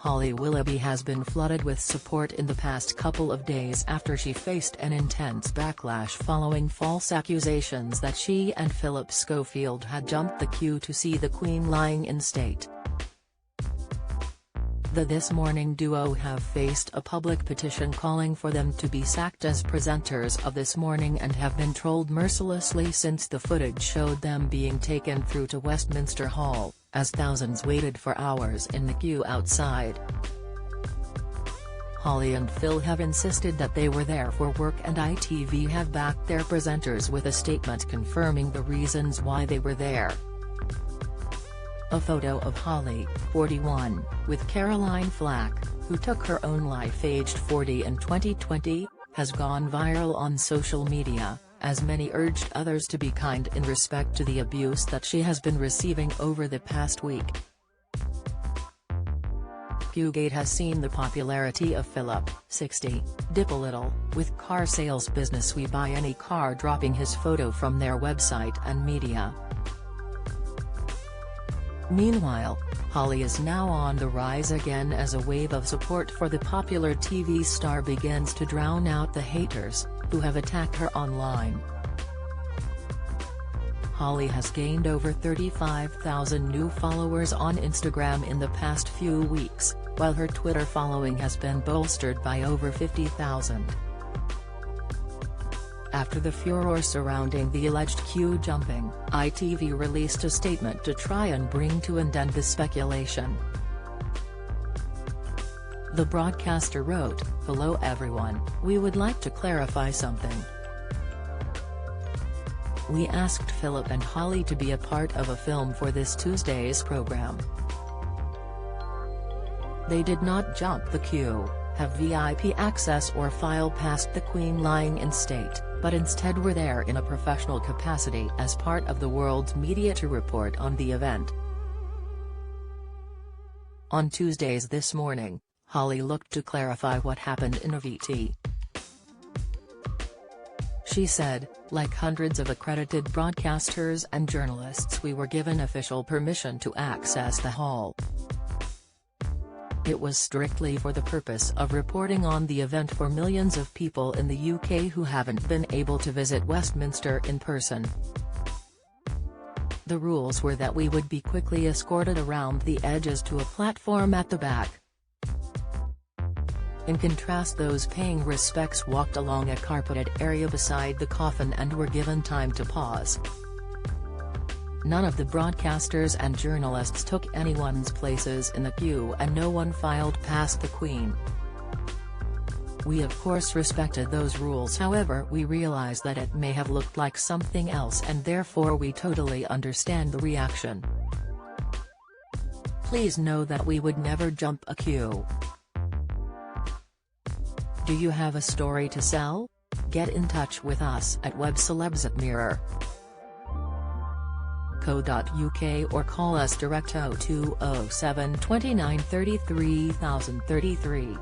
Holly Willoughby has been flooded with support in the past couple of days after she faced an intense backlash following false accusations that she and Philip Schofield had jumped the queue to see the Queen lying in state. The This Morning duo have faced a public petition calling for them to be sacked as presenters of This Morning and have been trolled mercilessly since the footage showed them being taken through to Westminster Hall, as thousands waited for hours in the queue outside. Holly and Phil have insisted that they were there for work, and ITV have backed their presenters with a statement confirming the reasons why they were there. A photo of Holly, 41, with Caroline Flack, who took her own life aged 40 in 2020, has gone viral on social media, as many urged others to be kind in respect to the abuse that she has been receiving over the past week. Qgate has seen the popularity of Philip, 60, dip a little, with car sales business We Buy Any Car dropping his photo from their website and media. Meanwhile, Holly is now on the rise again as a wave of support for the popular TV star begins to drown out the haters, who have attacked her online. Holly has gained over 35,000 new followers on Instagram in the past few weeks, while her Twitter following has been bolstered by over 50,000. After the furor surrounding the alleged queue jumping, ITV released a statement to try and bring to an end the speculation. The broadcaster wrote, "Hello everyone, we would like to clarify something. We asked Philip and Holly to be a part of a film for this Tuesday's program. They did not jump the queue, have VIP access or file past the Queen lying in state, but instead were there in a professional capacity as part of the world's media to report on the event." On Tuesday's This Morning, Holly looked to clarify what happened in a VT. She said, "Like hundreds of accredited broadcasters and journalists, we were given official permission to access the hall. It was strictly for the purpose of reporting on the event for millions of people in the UK who haven't been able to visit Westminster in person. The rules were that we would be quickly escorted around the edges to a platform at the back. In contrast, those paying respects walked along a carpeted area beside the coffin and were given time to pause. None of the broadcasters and journalists took anyone's places in the queue and no one filed past the Queen. We of course respected those rules, however we realize that it may have looked like something else and therefore we totally understand the reaction. Please know that we would never jump a queue. Do you have a story to sell? Get in touch with us at webcelebs@mirror.co.uk or call us direct 0207 29 33 033.